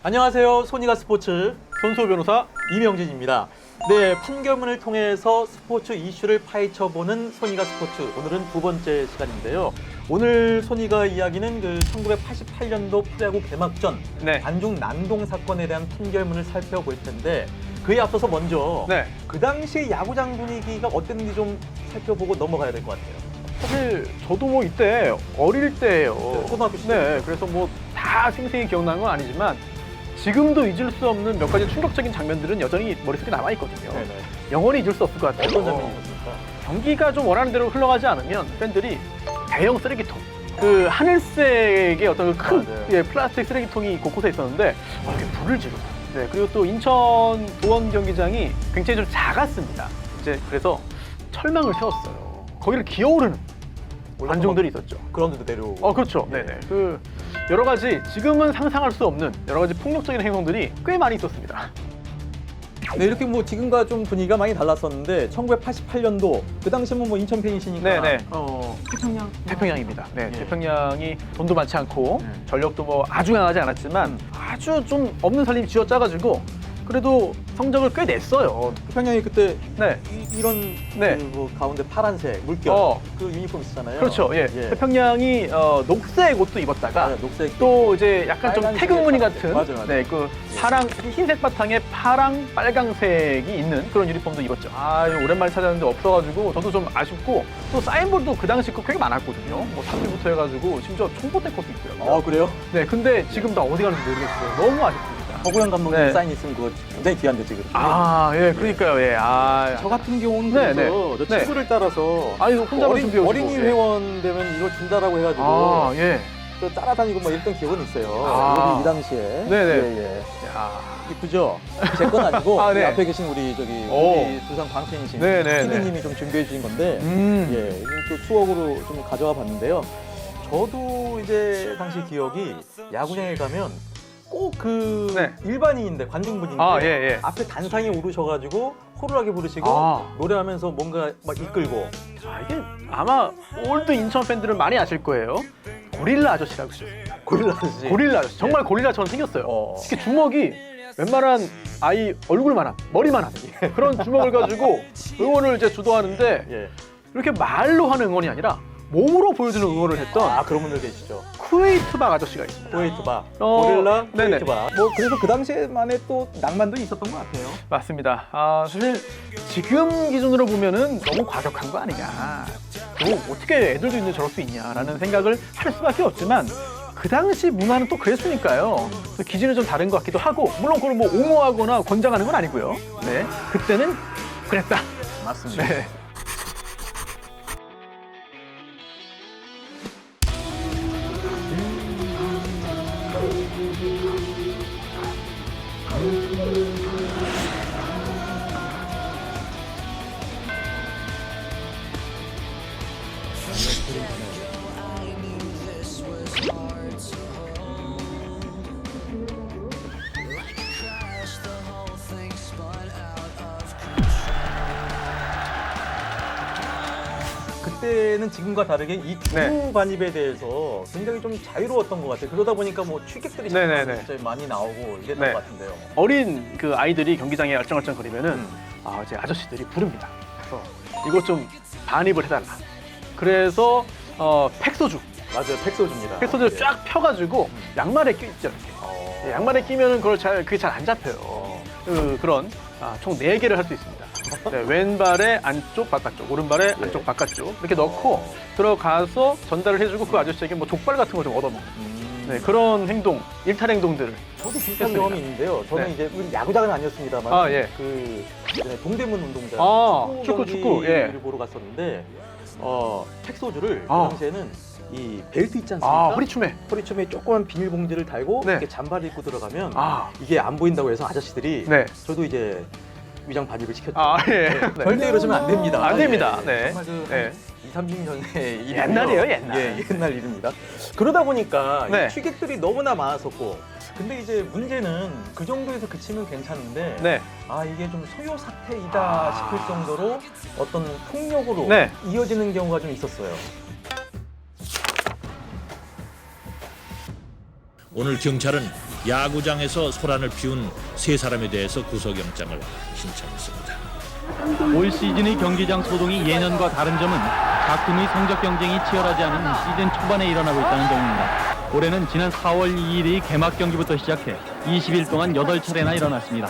안녕하세요. 소니가 스포츠 손소 변호사 이명진입니다. 네, 판결문을 통해서 스포츠 이슈를 파헤쳐보는 소니가 스포츠, 오늘은 두 번째 시간인데요. 오늘 소니가 이야기는 그 1988년도 프로야구 개막전 관중 난동 사건에 대한 판결문을 살펴볼 텐데, 그에 앞서서 먼저 그 당시 야구장 분위기가 어땠는지 좀 살펴보고 넘어가야 될 것 같아요. 사실 저도 뭐 이때 어릴 때예요. 초등학교 시절. 네, 그래서 뭐 다 생생히 기억나는 건 아니지만 지금도 잊을 수 없는 몇 가지 충격적인 장면들은 여전히 머릿속에 남아 있거든요. 네네. 영원히 잊을 수 없을 것 같아요. 어떤 장면이었습니까? 경기가 좀 원하는 대로 흘러가지 않으면 팬들이 대형 쓰레기통, 그 하늘색의 어떤 그 큰 맞아요. 플라스틱 쓰레기통이 곳곳에 있었는데 이렇게 불을 지르고. 네, 그리고 또 인천 도원 경기장이 굉장히 좀 작았습니다. 이제 그래서 철망을 세웠어요. 거기를 기어오르는 관중들이 있었죠. 그라운드도 내려오고. 그렇죠. 네. 네네. 그 여러 가지 지금은 상상할 수 없는 여러 가지 폭력적인 행동들이 꽤 많이 있었습니다. 네, 이렇게 뭐 지금과 좀 분위기가 많이 달랐었는데 1988년도 그 당시면 뭐 인천 팬이시니까 네네. 태평양 태평양입니다. 네, 예. 태평양이 돈도 많지 않고 네. 전력도 뭐 아주 강하지 않았지만 아주 좀 없는 살림 쥐어짜가지고 그래도 성적을 꽤 냈어요. 태평양이 그때 네. 이런 네. 그 가운데 파란색 물결 그 유니폼 있었잖아요. 그렇죠. 예. 태평양이 녹색 옷도 입었다가 네, 녹색 또 이제 약간 좀 빨간색, 태극무늬 파란색. 같은 맞아요. 네, 그 파랑 흰색 바탕에 파랑 빨강색이 있는 그런 유니폼도 입었죠. 이거 오랜만에 찾았는데 없어가지고 저도 좀 아쉽고, 또 사인볼도 그 당시 거 꽤 많았거든요. 뭐 탑비부터 해가지고 심지어 총포대 것도 있더라고요. 그래요? 네, 근데 지금 다 어디 가는지 모르겠어요. 너무 아쉽습니다. 허구영 감독님 네. 사인 있으면 그거 굉장히 귀한데 지금. 예, 그러니까요. 예. 저 같은 경우는 네, 그래서 저 네. 친구를 따라서 이거 혼자만 준비해 오시고. 어린이 회원 되면 이거 준다라고 해가지고 예. 또 따라다니고 뭐 이랬던 기억은 있어요. 아. 우리 이 당시에. 네네. 예. 야. 이쁘죠? 제 건 아니고 네. 우리 앞에 계신 우리 오. 우리 두산 광팬이신 네네네. PD님이 좀 준비해 주신 건데 예, 이건 또 추억으로 좀 가져와 봤는데요. 저도 이제 당시 기억이 야구장에 가면 꼭 그 네. 일반인인데 관중분인데 예. 앞에 단상에 오르셔가지고 호루라기 부르시고 노래하면서 뭔가 막 이끌고. 이게 아마 올드 인천 팬들은 많이 아실 거예요. 고릴라 아저씨라고 있어요. 고릴라 아저씨. 고릴라 아저씨. 정말 고릴라처럼 생겼어요. 특히 주먹이 웬만한 아이 얼굴만한, 머리만한 그런 주먹을 가지고 응원을 이제 주도하는데, 예. 이렇게 말로 하는 응원이 아니라 몸으로 보여주는 응원을 했던 그런 분들 계시죠. 쿠웨이트박 아저씨가 있습니다. 쿠웨이트바, 고릴라, 네네. 쿠웨이트바. 뭐 그래서 그 당시에만의 또 낭만도 있었던 것 같아요. 맞습니다. 사실 지금 기준으로 보면은 너무 과격한 거 아니냐. 어떻게 애들도 있는데 저럴 수 있냐라는 생각을 할 수밖에 없지만, 그 당시 문화는 또 그랬으니까요. 또 기준이 좀 다른 것 같기도 하고, 물론 그걸 뭐 옹호하거나 권장하는 건 아니고요. 네, 그때는 그랬다. 맞습니다. 네. 그때는 지금과 다르게 이 주루 반입에 대해서 굉장히 좀 자유로웠던 것 같아요. 그러다 보니까 뭐 취객들이 네네네. 진짜 많이 나오고 이랬던 네. 것 같은데요. 어린 그 아이들이 경기장에 얼쩡얼쩡거리면은 이제 아저씨들이 부릅니다. 그래서 이것 좀 반입을 해달라. 그래서 팩소주, 맞아요, 팩소주입니다. 팩소주를 쫙 펴가지고 양말에 껴있죠. 이렇게. 양말에 끼면은 그게 잘 안 잡혀요. 그런 총 4개를 할 수 있습니다. 네, 왼발의 안쪽 바깥쪽, 오른발의 안쪽 바깥쪽 이렇게 넣고 들어가서 전달을 해주고, 그 아저씨에게 뭐 족발 같은 거 좀 얻어먹는 네, 그런 행동, 일탈 행동들을. 저도 비슷한 했습니다. 경험이 있는데요. 저는 네. 이제 우리 야구장은 아니었습니다만 예. 그 예전에 동대문 운동장 축구, 경기를 보러 갔었는데 팩소주를 그 당시에는 이 벨트 있지 않습니까? 허리춤에 조그만 비닐봉지를 달고 이렇게 잠바를 입고 들어가면 이게 안 보인다고 해서 아저씨들이 저도 이제 위장 반입을 시켰죠. 절대 이러시면 안 됩니다. 안 됩니다. 정말 그 2, 30년 전의 일이고요. 옛날이에요, 옛날. 옛날 일입니다. 그러다 보니까 네. 이 취객들이 너무나 많았었고, 근데 이제 문제는 그 정도에서 그치면 괜찮은데 이게 좀 소요 사태이다 싶을 정도로 어떤 폭력으로 이어지는 경우가 좀 있었어요. 오늘 경찰은 야구장에서 소란을 피운 세 사람에 대해서 구속영장을 신청했습니다. 올 시즌의 경기장 소동이 예년과 다른 점은 각 팀의 성적 경쟁이 치열하지 않은 시즌 초반에 일어나고 있다는 점입니다. 올해는 지난 4월 2일의 개막 경기부터 시작해 20일 동안 8차례나 일어났습니다.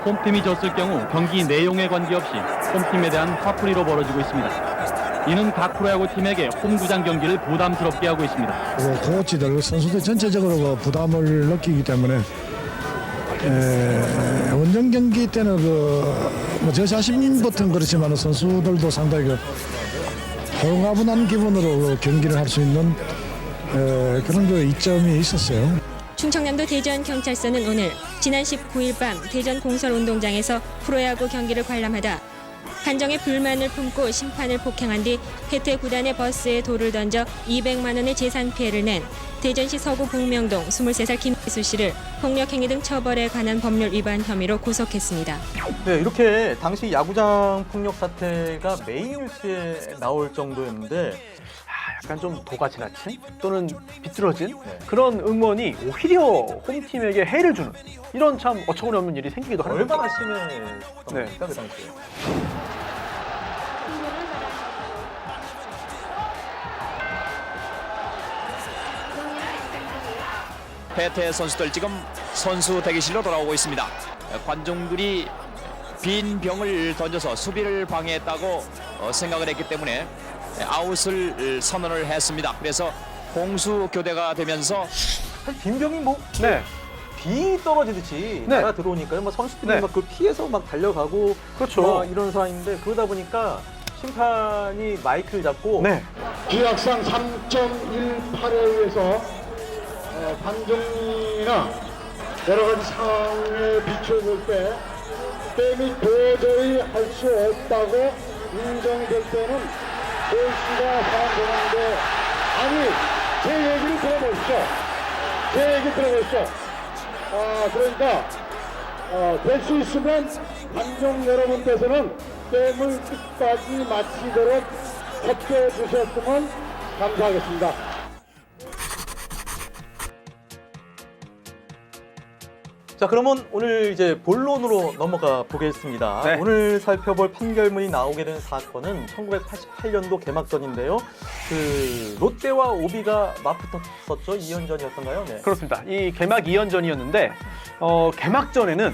홈팀이 졌을 경우 경기 내용에 관계없이 홈팀에 대한 화풀이로 벌어지고 있습니다. 이는 각 프로야구 팀에게 홈구장 경기를 부담스럽게 하고 있습니다. 코치들, 선수들 전체적으로 부담을 느끼기 때문에 원정 경기 때는 저 자신부터는 그렇지만 선수들도 상당히 홀가분한 기분으로 경기를 할 수 있는 그런 이점이 있었어요. 충청남도 대전경찰서는 오늘 지난 19일 밤 대전 공설운동장에서 프로야구 경기를 관람하다 판정에 불만을 품고 심판을 폭행한 뒤 해태 구단의 버스에 돌을 던져 200만 원의 재산 피해를 낸 대전시 서구 북명동 23살 김희수 씨를 폭력행위 등 처벌에 관한 법률 위반 혐의로 구속했습니다. 네, 이렇게 당시 야구장 폭력 사태가 메인 뉴스에 나올 정도였는데 약간 좀 도가 지나친 또는 비뚤어진 그런 응원이 오히려 홈팀에게 해를 주는 이런 참 어처구니 없는 일이 생기기도 하는 얼마나 거죠. 심했습니까 그 당시에? 해태 선수들 지금 선수 대기실로 돌아오고 있습니다. 관중들이 빈 병을 던져서 수비를 방해했다고 생각을 했기 때문에 아웃을 선언을 했습니다. 그래서 공수 교대가 되면서 사실 빈병이 네. 비 떨어지듯이 네. 날아 들어오니까요. 선수들이 네. 막 그걸 피해서 막 달려가고 그렇죠. 막 이런 상황인데 그러다 보니까 심판이 마이크를 잡고 네. 규약상 3.18에 의해서 판정이나 여러 가지 상황에 비춰볼 때 게임이 도저히 할 수 없다고 인정될 때는 볼수가 상황되는데 아니 제 얘기를 들어보십시오. 제 얘기 들어보십시오. 그러니까 될 수 있으면 관중 여러분께서는 게임을 끝까지 마치도록 협조해 주셨으면 감사하겠습니다. 자, 그러면 오늘 이제 본론으로 넘어가 보겠습니다. 네. 오늘 살펴볼 판결문이 나오게 된 사건은 1988년도 개막전인데요. 그 롯데와 오비가 맞붙었었죠. 2연전이었던가요? 네. 그렇습니다. 이 개막 2연전이었는데 개막전에는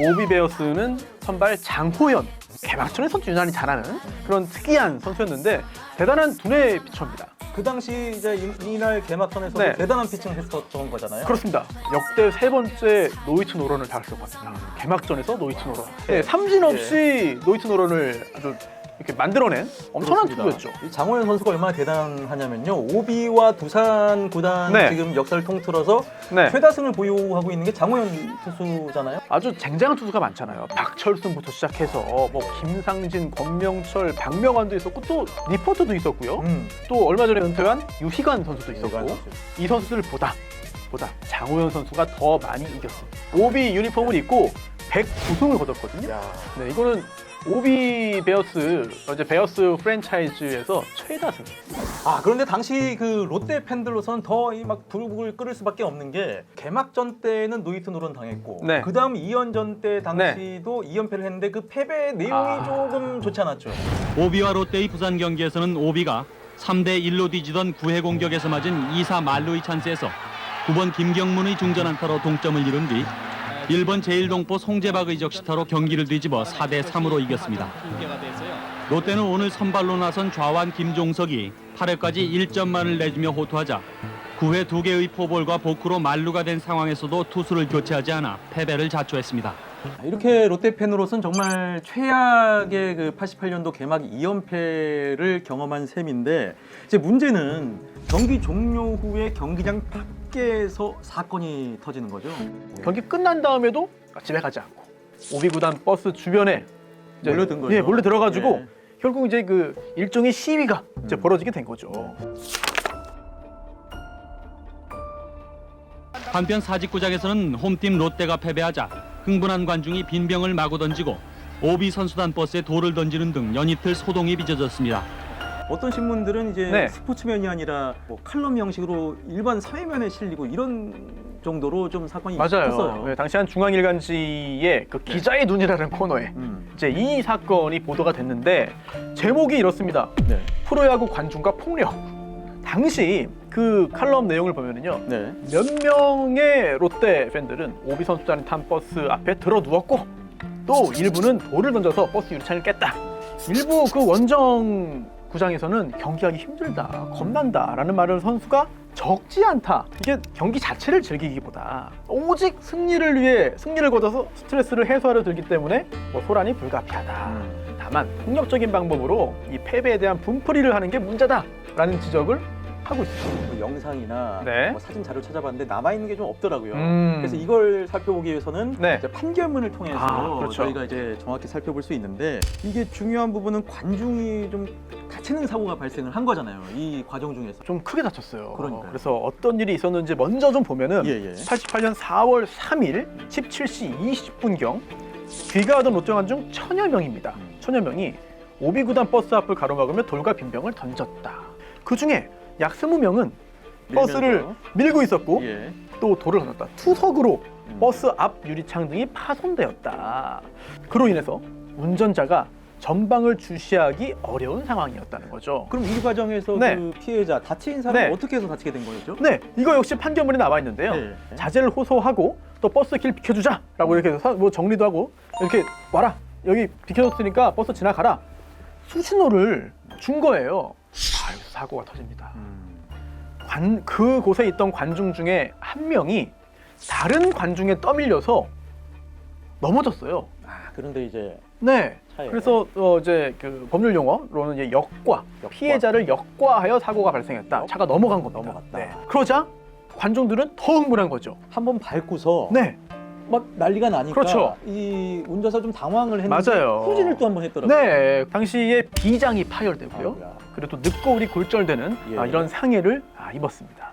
오비 베어스는 선발 장호연, 개막전에서 유난히 잘하는 그런 특이한 선수였는데 대단한 두뇌 피처입니다. 그 당시 이제 이날 개막전에서 네. 대단한 피칭을 했었던 거잖아요. 그렇습니다. 역대 세 번째 노히트 노런을 달았을 겁니다. 개막전에서 노히트 노런. 네, 삼진 없이 노히트 노런을 아주 이렇게 만들어낸 엄청난 그렇습니다. 투수였죠. 이 장호연 선수가 얼마나 대단하냐면요. 오비와 두산 구단 네. 지금 역사를 통틀어서 네. 최다승을 보유하고 있는 게 장호연 투수잖아요. 아주 쟁쟁한 투수가 많잖아요. 박철순부터 시작해서 뭐 김상진, 권명철, 박명환도 있었고 또 리포터도 있었고요. 또 얼마 전에 은퇴한 유희관 선수도 있었고 이 선수들보다 장호연 선수가 더 많이 이겼습니다. 오비 유니폼을 입고 109승을 거뒀거든요. 야. 네, 이거는 오비 베어스, 이제 베어스 프랜차이즈에서 최다승. 그런데 당시 그 롯데 팬들로서는 더 막 불국을 끓을 수밖에 없는 게 개막전 때는 노히트 노런 당했고 네. 그 다음 2연전 때 당시도 2연패를 했는데 그 패배 내용이 조금 좋지 않았죠. 오비와 롯데의 부산 경기에서는 오비가 3대 1로 뒤지던 9회 공격에서 맞은 2사 만루의 찬스에서 9번 김경문의 중전 안타로 동점을 이룬 뒤 1번 제1동포 송재박의 적시타로 경기를 뒤집어 4대 3으로 이겼습니다. 롯데는 오늘 선발로 나선 좌완 김종석이 8회까지 1점만을 내주며 호투하자 9회 2개의 포볼과 복구로 만루가 된 상황에서도 투수를 교체하지 않아 패배를 자초했습니다. 이렇게 롯데 팬으로서는 정말 최악의 그 88년도 개막 2연패를 경험한 셈인데 이제 문제는 경기 종료 후에 경기장 밖에서 사건이 터지는 거죠. 경기 끝난 다음에도 집에 가지 않고 오비 구단 버스 주변에 이제 몰려든 거죠. 몰려 들어가지고 예. 결국 이제 그 일종의 시위가 이제 벌어지게 된 거죠. 한편 사직구장에서는 홈팀 롯데가 패배하자 흥분한 관중이 빈병을 마구 던지고 오비 선수단 버스에 돌을 던지는 등 연이틀 소동이 빚어졌습니다. 어떤 신문들은 이제 네. 스포츠면이 아니라 뭐 칼럼 형식으로 일반 사회면에 실리고 이런 정도로 좀 사건이 맞아요. 컸어요. 네, 당시 한 중앙일간지의 그 기자의 눈이라는 코너에 이제 이 사건이 보도가 됐는데 제목이 이렇습니다. 네. 프로야구 관중과 폭력. 당시 그 칼럼 내용을 보면은요. 네. 몇 명의 롯데 팬들은 오비 선수단이 탄 버스 앞에 들어 누웠고 또 일부는 돌을 던져서 버스 유리창을 깼다. 일부 그 원정 구장에서는 경기하기 힘들다, 겁난다라는 말을 선수가 적지 않다. 이게 경기 자체를 즐기기보다 오직 승리를 위해 승리를 거둬서 스트레스를 해소하려 들기 때문에 뭐 소란이 불가피하다. 다만 폭력적인 방법으로 이 패배에 대한 분풀이를 하는 게 문제다라는 지적을 하고 있습니다. 그 영상이나 네. 뭐 사진 자료 찾아봤는데 남아 있는 게 좀 없더라고요. 음. 그래서 이걸 살펴보기 위해서는 네. 이제 판결문을 통해서 그렇죠. 저희가 이제 정확히 살펴볼 수 있는데 이게 중요한 부분은 관중이 좀 다치는 사고가 발생을 한 거잖아요. 이 과정 중에서. 좀 크게 다쳤어요. 그러니까요. 그래서 어떤 일이 있었는지 먼저 좀 보면은 예. 88년 4월 3일 17시 20분경 귀가하던 롯데관중 천여 명입니다. 천여 명이 오비구단 버스 앞을 가로막으며 돌과 빈병을 던졌다. 그 중에 약 20명은 버스를 밀고 있었고 예. 또 돌을 던졌다. 투석으로 버스 앞 유리창 등이 파손되었다. 그로 인해서 운전자가 전방을 주시하기 어려운 상황이었다는 거죠. 그럼 이 과정에서 네. 그 피해자 다친 사람이 네. 어떻게 해서 다치게 된 거였죠? 네, 이거 역시 판결문에 나와 있는데요. 네. 자제를 호소하고 또 버스 길 비켜주자라고 이렇게 해서 뭐 정리도 하고 이렇게 와라 여기 비켜줬으니까 버스 지나가라 수신호를 준 거예요. 여기서 사고가 터집니다. 그곳에 있던 관중 중에 한 명이 다른 관중에 떠밀려서 넘어졌어요. 그런데 이제 네. 차에. 그래서 이제 그 법률 용어로는 이제 역과, 피해자를 역과하여 사고가 발생했다. 차가 넘어간 겁니다. 넘어갔다. 네. 그러자 관중들은 더 흥분한 거죠. 한번 밟고서 네. 막 난리가 나니까 그렇죠. 이 운전사 좀 당황을 했는데 맞아요. 후진을 또 한 번 했더라고요. 네. 당시에 비장이 파열되고요. 아이고야. 그리고 또 늑골이 골절되는 예. 이런 상해를 입었습니다.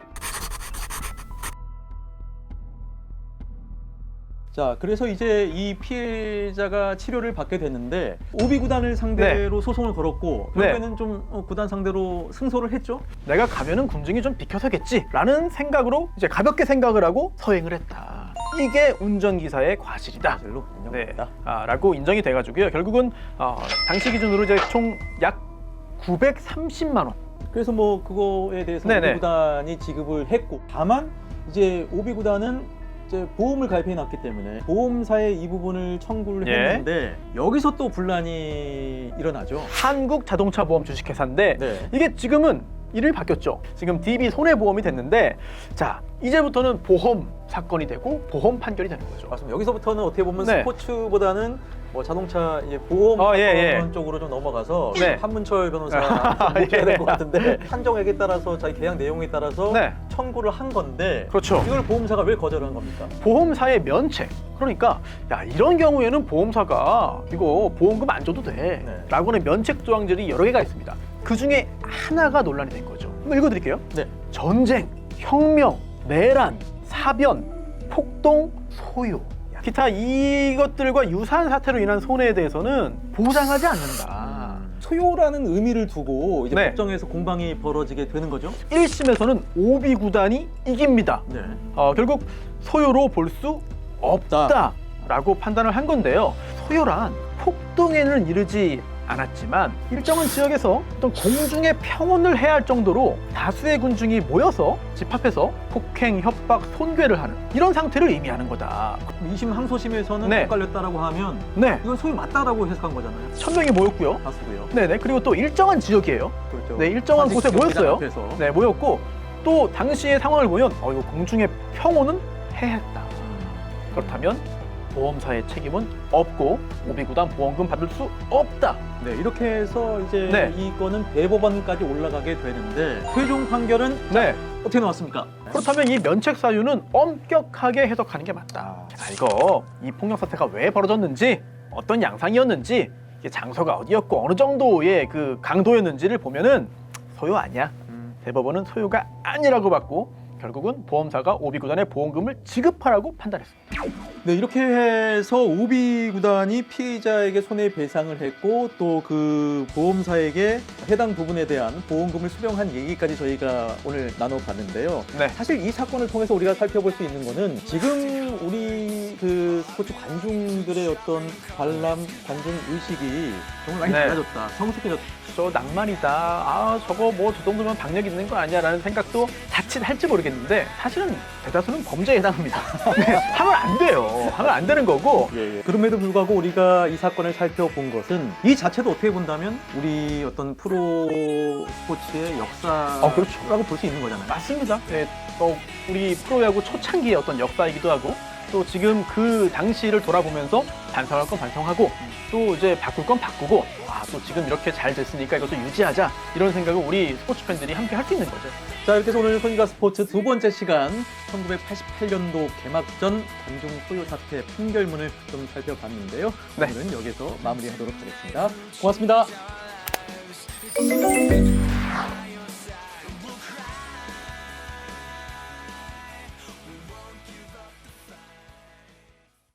자, 그래서 이제 이 피해자가 치료를 받게 됐는데 오비 구단을 상대로 소송을 걸었고 네. 결국에는 좀 구단 상대로 승소를 했죠. 내가 가면은 군중이 좀 비켜서겠지라는 생각으로 이제 가볍게 생각을 하고 서행을 했다. 이게 운전기사의 과실이다. 별로 네, 인정합니다. 라고 인정이 돼가지고요. 결국은 당시 기준으로 이제 총 약 930만 원. 그래서 뭐 그거에 대해서 네네. 오비 구단이 지급을 했고 다만 이제 오비 구단은 이제 보험을 가입해 놨기 때문에 보험사에 이 부분을 청구를 예. 했는데 여기서 또 분란이 일어나죠. 한국자동차보험 주식회사인데 네. 이게 지금은 이름이 바뀌었죠. 지금 DB 손해보험이 됐는데 자 이제부터는 보험 사건이 되고 보험 판결이 되는 거죠. 맞습니다. 여기서부터는 어떻게 보면 네. 스포츠보다는 뭐 자동차 이제 보험 예. 쪽으로 좀 넘어가서 네. 한문철 변호사 좀 모셔야 될 것 같은데 한정액에 따라서 자기 계약 내용에 따라서 네. 청구를 한 건데 그렇죠. 이걸 보험사가 왜 거절한 겁니까? 보험사의 면책. 그러니까 야 이런 경우에는 보험사가 이거 보험금 안 줘도 돼 네. 라고는 면책 조항들이 여러 개가 있습니다. 그 중에 하나가 논란이 된 거죠. 한번 읽어드릴게요. 네. 전쟁, 혁명, 내란, 사변, 폭동, 소요 기타 이것들과 유사한 사태로 인한 손해에 대해서는 보상하지 않는다. 소요라는 의미를 두고 이제 네. 법정에서 공방이 벌어지게 되는 거죠. 1심에서는 오비 구단이 이깁니다. 네. 결국 소요로 볼 수 없다라고 판단을 한 건데요. 소요란 폭동에는 이르지 않았지만 일정한 지역에서 어떤 공중의 평온을 해할 정도로 다수의 군중이 모여서 집합해서 폭행, 협박, 손괴를 하는 이런 상태를 의미하는 거다. 2심 항소심에서는 네. 헷갈렸다라고 하면 네, 이건 소요 맞다라고 해석한 거잖아요. 1000명이 모였고요. 맞고요. 네네. 그리고 또 일정한 지역이에요. 그렇죠. 네, 일정한 곳에 모였어요. 앞에서. 네, 모였고 또 당시의 상황을 보면 이거 공중의 평온은 해했다. 그렇다면 보험사의 책임은 없고 오비구단 보험금 받을 수 없다. 네, 이렇게 해서 이제 네. 이거는 대법원까지 올라가게 되는데 최종 판결은 네. 어떻게 나왔습니까? 그렇다면 이 면책 사유는 엄격하게 해석하는 게 맞다. 이거 이 폭력 사태가 왜 벌어졌는지 어떤 양상이었는지 이게 장소가 어디였고 어느 정도의 그 강도였는지를 보면은 소요 아니야. 대법원은 소요가 아니라고 봤고 결국은 보험사가 오비 구단에 보험금을 지급하라고 판단했습니다. 네, 이렇게 해서 오비 구단이 피의자에게 손해배상을 했고 또 그 보험사에게 해당 부분에 대한 보험금을 수령한 얘기까지 저희가 오늘 나눠봤는데요. 네. 사실 이 사건을 통해서 우리가 살펴볼 수 있는 거는 지금 우리 그 스포츠 관중들의 어떤 관람, 관중 의식이 정말 많이 네. 달라졌다, 성숙해졌다. 저 낭만이다. 아, 저거 뭐 저 정도면 박력 있는 거 아니야라는 생각도 자칫 할지 모르겠는데 사실은 대다수는 범죄에 해당합니다. 네, 하면 안 돼요. 하면 안 되는 거고. 그럼에도 불구하고 우리가 이 사건을 살펴본 것은 이 자체도 어떻게 본다면 우리 어떤 프로 스포츠의 역사라고 그렇죠. 볼 수 있는 거잖아요. 맞습니다. 네, 우리 프로야구 초창기의 어떤 역사이기도 하고 또 지금 그 당시를 돌아보면서 반성할 건 반성하고 또 이제 바꿀 건 바꾸고 또 지금 이렇게 잘 됐으니까 이것도 유지하자 이런 생각을 우리 스포츠 팬들이 함께 할 수 있는 거죠. 자, 이렇게 해서 오늘 소니가 스포츠 두 번째 시간 1988년도 개막전 관중 소요 사태 판결문을 좀 살펴봤는데요. 네. 오늘은 여기서 마무리하도록 하겠습니다. 고맙습니다.